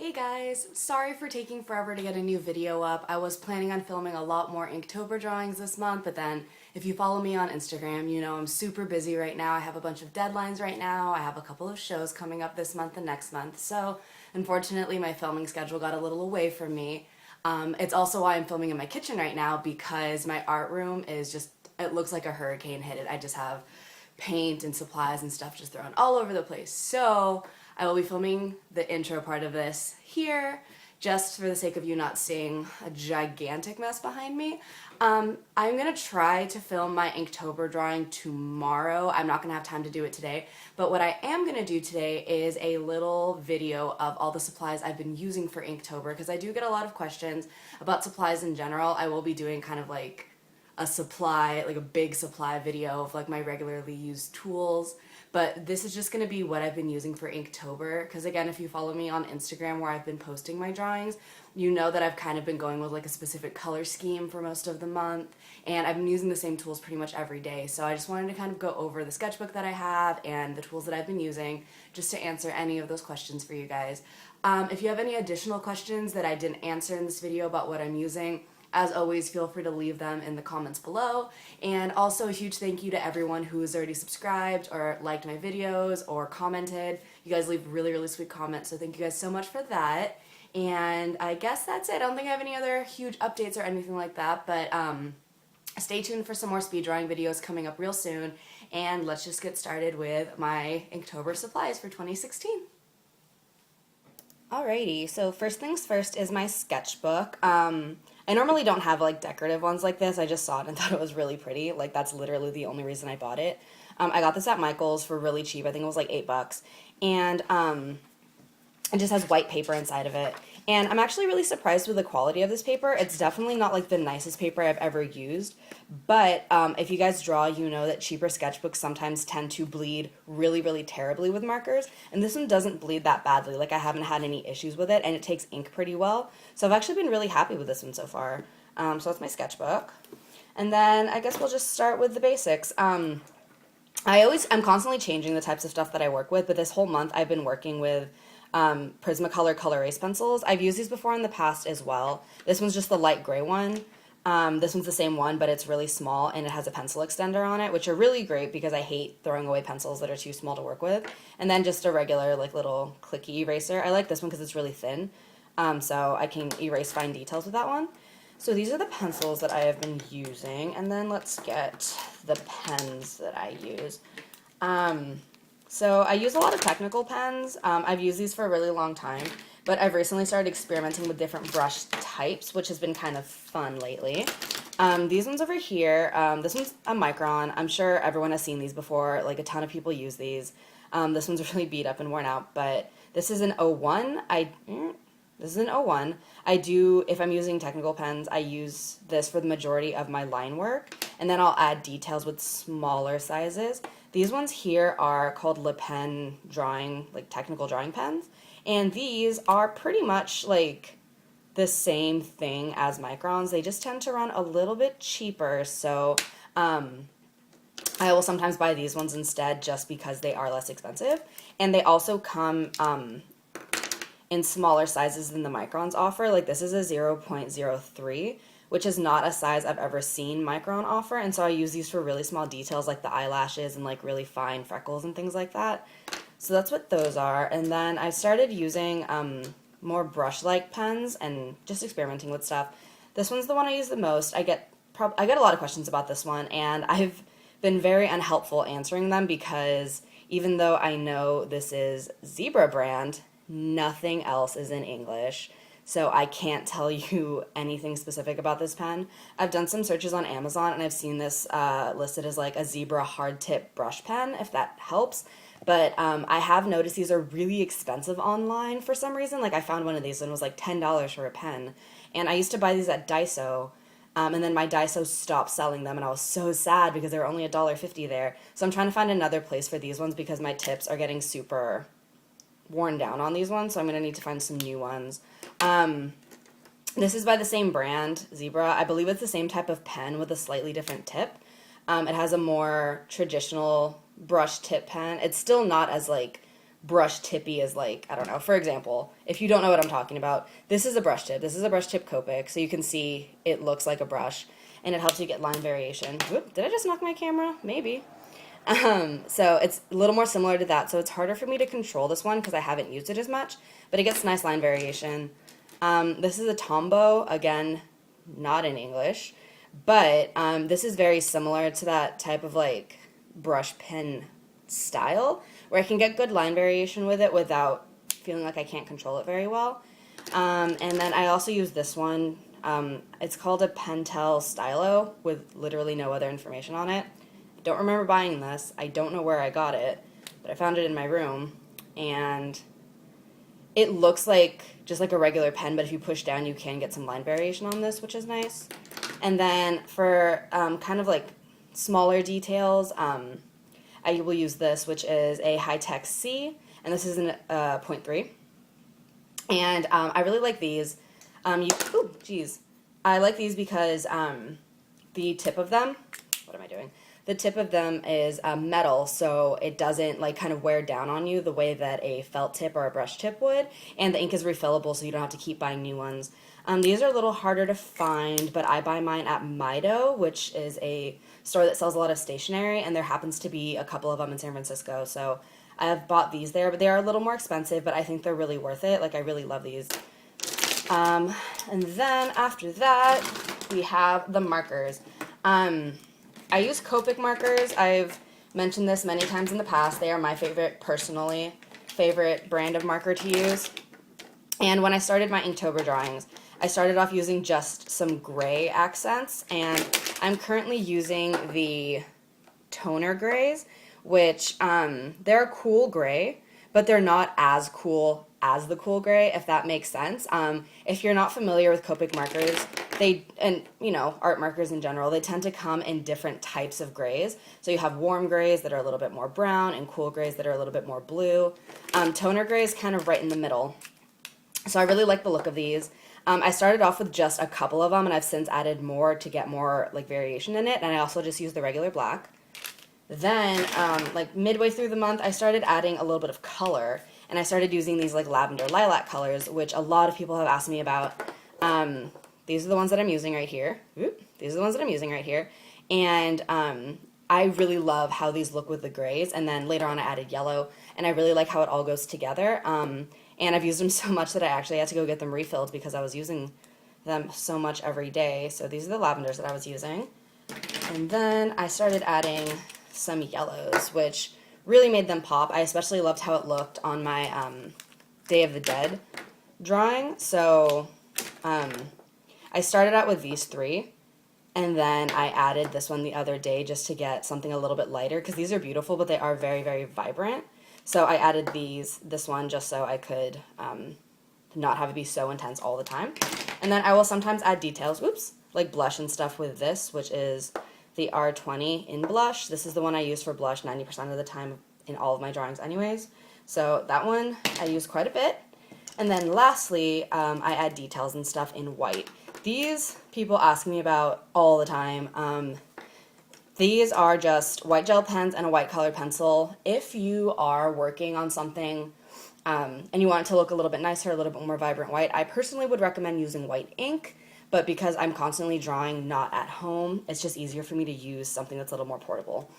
Hey guys, sorry for taking forever to get a new video up. I was planning on filming a lot more Inktober drawings this month, but then if you follow me on Instagram, you know I'm super busy right now. I have a bunch of deadlines right now. I have a couple of shows coming up this month and next month, so unfortunately my filming schedule got a little away from me. It's also why I'm filming in my kitchen right now because my art room is just, it looks like a hurricane hit it. I just have paint and supplies and stuff just thrown all over the place. So I will be filming the intro part of this here, just for the sake of you not seeing a gigantic mess behind me. I'm gonna try to film my Inktober drawing tomorrow. I'm not gonna have time to do it today, but what I am gonna do today is a little video of all the supplies I've been using for Inktober, because I do get a lot of questions about supplies in general. I will be doing kind of like a supply, like a big supply video of like my regularly used tools. But this is just going to be what I've been using for Inktober, because again, if you follow me on Instagram where I've been posting my drawings, you know that I've kind of been going with like a specific color scheme for most of the month, and I've been using the same tools pretty much every day. So I just wanted to kind of go over the sketchbook that I have and the tools that I've been using, just to answer any of those questions for you guys. If you have any additional questions that I didn't answer in this video about what I'm using, as always, feel free to leave them in the comments below. And also a huge thank you to everyone who has already subscribed or liked my videos or commented. You guys leave really sweet comments, so thank you guys so much for that. And I guess that's it. I don't think I have any other huge updates or anything like that, but stay tuned for some more speed drawing videos coming up real soon. And let's just get started with my Inktober supplies for 2016. Alrighty, so first things first is my sketchbook. I normally don't have like decorative ones like this. I just saw it and thought it was really pretty. Like that's literally the only reason I bought it. I got this at Michael's for really cheap. I think it was like $8. And it just has white paper inside of it. And I'm actually really surprised with the quality of this paper. It's definitely not like the nicest paper I've ever used. But if you guys draw, you know that cheaper sketchbooks sometimes tend to bleed really terribly with markers. And this one doesn't bleed that badly. Like I haven't had any issues with it, and it takes ink pretty well. So I've actually been really happy with this one so far. So that's my sketchbook. And then I guess we'll just start with the basics. I'm constantly changing the types of stuff that I work with, but this whole month I've been working with Prismacolor Col-erase pencils. I've used these before in the past as well. This one's just the light gray one. This one's the same one, but it's really small, and it has a pencil extender on it, which are really great because I hate throwing away pencils that are too small to work with. And then just a regular like little clicky eraser. I like this one because it's really thin, so I can erase fine details with that one. So these are the pencils that I have been using, and then let's get the pens that I use. So I use a lot of technical pens. I've used these for a really long time, but I've recently started experimenting with different brush types, which has been kind of fun lately. These ones over here, this one's a Micron. I'm sure everyone has seen these before, like a ton of people use these. This one's really beat up and worn out, but this is an 01. This is an 01. If I'm using technical pens, I use this for the majority of my line work, and then I'll add details with smaller sizes. These ones here are called LePen technical drawing pens, and these are pretty much like the same thing as Microns. They just tend to run a little bit cheaper, so I will sometimes buy these ones instead just because they are less expensive, and they also come in smaller sizes than the Microns offer. Like this is a 0.03, which is not a size I've ever seen Micron offer, and so I use these for really small details like the eyelashes and like really fine freckles and things like that. So that's what those are. And then I started using more brush-like pens and just experimenting with stuff. This one's the one I use the most. I get a lot of questions about this one, and I've been very unhelpful answering them because even though I know this is Zebra brand, nothing else is in English. So I can't tell you anything specific about this pen. I've done some searches on Amazon, and I've seen this listed as like a Zebra hard tip brush pen, if that helps. But I have noticed these are really expensive online for some reason. Like I found one of these and it was like $10 for a pen. And I used to buy these at Daiso, and then my Daiso stopped selling them, and I was so sad because they were only $1.50 there. So I'm trying to find another place for these ones because my tips are getting super worn down on these ones, so I'm going to need to find some new ones. This is by the same brand, Zebra. I believe it's the same type of pen with a slightly different tip. It has a more traditional brush tip pen. It's still not as like brush tippy as like, I don't know, for example, if you don't know what I'm talking about, this is a brush tip. This is a brush tip Copic, so you can see it looks like a brush, and it helps you get line variation. Whoop, did I just knock my camera? Maybe. So it's a little more similar to that, so it's harder for me to control this one because I haven't used it as much, but it gets nice line variation. This is a Tombow, again, not in English, but this is very similar to that type of like brush pen style where I can get good line variation with it without feeling like I can't control it very well. And then I also use this one. It's called a Pentel Stylo with literally no other information on it. I don't remember buying this. I don't know where I got it, but I found it in my room, and it looks like just like a regular pen, but if you push down, you can get some line variation on this, which is nice. And then for kind of like smaller details, I will use this, which is a Hi-Tec-C, and this is an 0.3. And I really like these. Ooh, geez. I like these because the tip of them, what am I doing? The tip of them is metal, so it doesn't like kind of wear down on you the way that a felt tip or a brush tip would, and the ink is refillable, so you don't have to keep buying new ones. These are a little harder to find, but I buy mine at Mido, which is a store that sells a lot of stationery, and there happens to be a couple of them in San Francisco, so I have bought these there, but they are a little more expensive, but I think they're really worth it. Like, I really love these. And then after that, we have the markers. I use Copic markers. I've mentioned this many times in the past. They are my favorite, personally, favorite brand of marker to use. And when I started my Inktober drawings, I started off using just some gray accents, and I'm currently using the toner grays, which they're a cool gray, but they're not as cool as the cool gray, if that makes sense. If you're not familiar with Copic markers, and you know, art markers in general, they tend to come in different types of grays. So you have warm grays that are a little bit more brown and cool grays that are a little bit more blue. Toner gray is kind of right in the middle. So I really like the look of these. I started off with just a couple of them, and I've since added more to get more like variation in it, and I also just use the regular black. Then, like midway through the month, I started adding a little bit of color, and I started using these like lavender lilac colors, which a lot of people have asked me about. These are the ones that I'm using right here. These are the ones that I'm using right here. And I really love how these look with the grays, and then later on I added yellow, and I really like how it all goes together. And I've used them so much that I actually had to go get them refilled because I was using them so much every day. So these are the lavenders that I was using. And then I started adding some yellows, which really made them pop. I especially loved how it looked on my Day of the Dead drawing. So I started out with these three, and then I added this one the other day just to get something a little bit lighter, because these are beautiful, but they are very, very vibrant. So I added this one just so I could not have it be so intense all the time. And then I will sometimes add details, like blush and stuff with this, which is the R20 in blush. This is the one I use for blush 90% of the time in all of my drawings anyways. So that one I use quite a bit. And then lastly, I add details and stuff in white. These people ask me about all the time. These are just white gel pens and a white color pencil. If you are working on something and you want it to look a little bit nicer, a little bit more vibrant white, I personally would recommend using white ink, but because I'm constantly drawing not at home, it's just easier for me to use something that's a little more portable.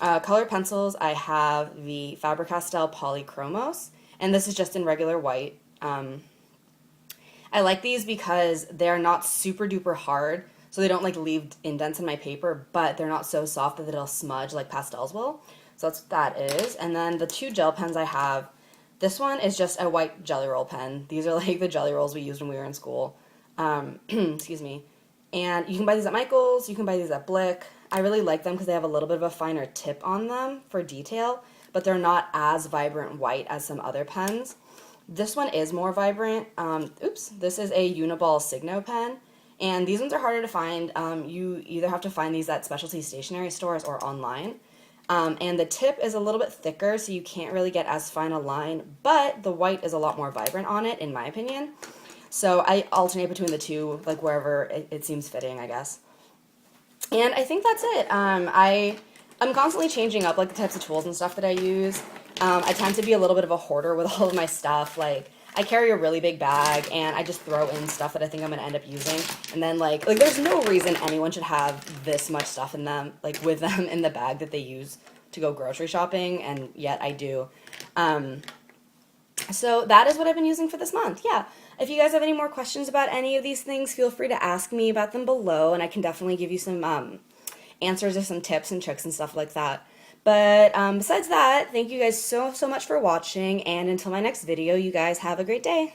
Color pencils, I have the Faber-Castell Polychromos, and this is just in regular white. I like these because they're not super duper hard, so they don't like leave indents in my paper, but they're not so soft that it'll smudge like pastels will. So that's what that is. And then the two gel pens I have, this one is just a white jelly roll pen. These are like the jelly rolls we used when we were in school. Excuse me. And you can buy these at Michael's, you can buy these at Blick. I really like them because they have a little bit of a finer tip on them for detail, but they're not as vibrant white as some other pens. This one is more vibrant. This is a Uni-ball Signo pen, and these ones are harder to find. You either have to find these at specialty stationery stores or online. And the tip is a little bit thicker, so you can't really get as fine a line, but the white is a lot more vibrant on it, in my opinion. So I alternate between the two, like wherever it seems fitting, I guess. And I think that's it. I'm constantly changing up like the types of tools and stuff that I use. I tend to be a little bit of a hoarder with all of my stuff. Like, I carry a really big bag, and I just throw in stuff that I think I'm going to end up using. And then, like there's no reason anyone should have this much stuff in them, like, with them in the bag that they use to go grocery shopping, and yet I do. So that is what I've been using for this month. Yeah. If you guys have any more questions about any of these things, feel free to ask me about them below, and I can definitely give you some answers or some tips and tricks and stuff like that. But besides that, thank you guys so much for watching, and until my next video, you guys have a great day.